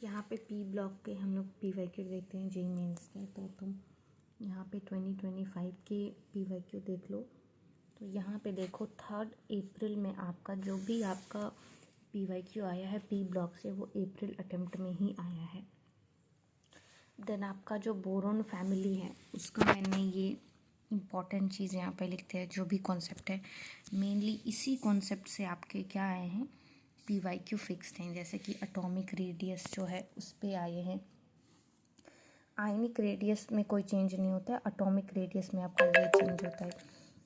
यहाँ पे P block के हम लोग PYQ देखते हैं जेईई मेंस के। तो तुम यहाँ पे 2025 के PYQ देख लो। तो यहाँ पे देखो 3 अप्रैल में आपका जो भी आपका PYQ आया है पी ब्लॉक से वो अप्रैल अटेम्प्ट में ही आया है। देन आपका जो बोरोन फैमिली है उसका मैंने ये इम्पॉर्टेंट चीज़ यहाँ पे लिखते हैं। जो भी कॉन्सेप्ट है मेनली इसी कॉन्सेप्ट से आपके क्या आए हैं PYQ फिक्स्ड हैं। जैसे कि एटॉमिक रेडियस जो है उस पे आए हैं। आयनिक रेडियस में कोई चेंज नहीं होता है, एटॉमिक रेडियस में आपका ये चेंज होता है।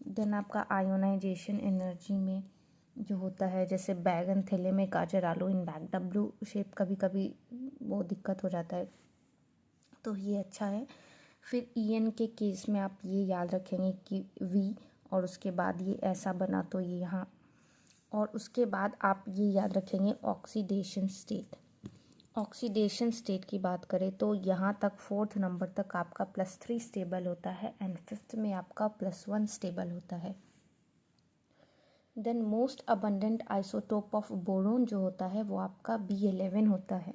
देन आपका आयोनाइजेशन एनर्जी में जो होता है जैसे बैगन थैले में गाजर आलू इन बैग W शेप कभी कभी वो दिक्कत हो जाता है, तो ये अच्छा है। फिर EN के केस में आप ये याद रखेंगे कि V और उसके बाद ये ऐसा बना तो ये यहाँ, और उसके बाद आप ये याद रखेंगे ऑक्सीडेशन स्टेट। ऑक्सीडेशन स्टेट की बात करें तो यहाँ तक 4th नंबर तक आपका +3 स्टेबल होता है एंड 5th में आपका +1 स्टेबल होता है। Then most abundant isotope of boron जो होता है वो आपका B11 होता है।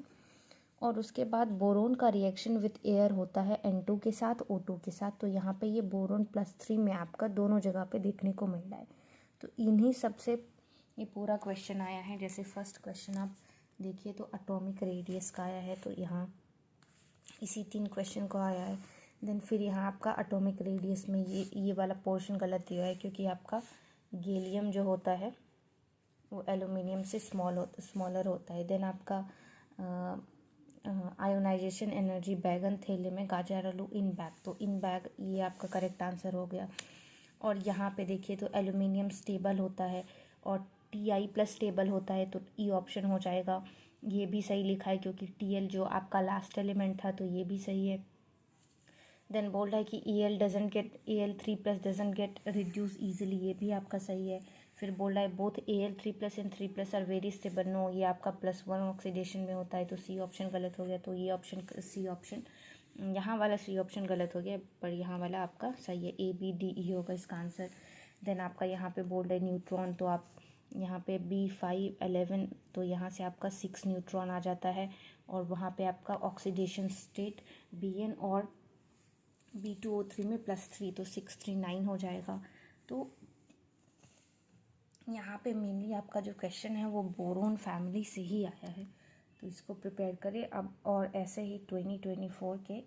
और उसके बाद बोरोन का रिएक्शन विथ एयर होता है N2 के साथ O2 के साथ। तो यहाँ पे ये बोरोन +3 में आपका दोनों जगह पे देखने को मिल रहा है। तो इन्हीं सबसे ये पूरा क्वेश्चन आया है। जैसे फर्स्ट क्वेश्चन आप देखिए तो एटॉमिक रेडियस का आया है, तो यहाँ इसी 3 क्वेश्चन को आया है। देन फिर यहाँ आपका एटॉमिक रेडियस में ये वाला पोर्शन गलत दिया है क्योंकि आपका गैलियम जो होता है वो एल्यूमिनियम से स्मॉलर होता है। देन आपका आयोनाइजेशन एनर्जी बैगन थैले में गाजर आलू इन बैग, तो इन बैग ये आपका करेक्ट आंसर हो गया। और यहाँ पे देखिए तो एल्यूमिनियम स्टेबल होता है और Ti+ स्टेबल होता है, तो ई ऑप्शन हो जाएगा। ये भी सही लिखा है क्योंकि Tl जो आपका लास्ट एलिमेंट था, तो ये भी सही है। देन बोल रहा है कि Al3+ doesn't get reduce easily, ये भी आपका सही है। फिर बोल रहा है both Al3+ and 3+ are very stable, no ये आपका +1 ऑक्सीडेशन में होता है, तो सी ऑप्शन गलत हो गया। तो ये ऑप्शन सी ऑप्शन यहाँ वाला सी ऑप्शन गलत हो गया, पर यहाँ वाला आपका सही है। ABDE होगा इसका आंसर। देन आपका यहाँ पे बोल रहा है न्यूट्रॉन, तो आप यहाँ पे B511, तो यहाँ से आपका 6 न्यूट्रॉन आ जाता है। और वहाँ पे आपका ऑक्सीडेशन स्टेट Bn और B2O3 में +3, तो 639 हो जाएगा। तो यहाँ पे मेनली आपका जो क्वेश्चन है वो बोरोन फैमिली से ही आया है, तो इसको प्रिपेयर करें अब। और ऐसे ही 2024 के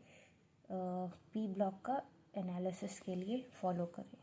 पी ब्लॉक का एनालिसिस के लिए फॉलो करें।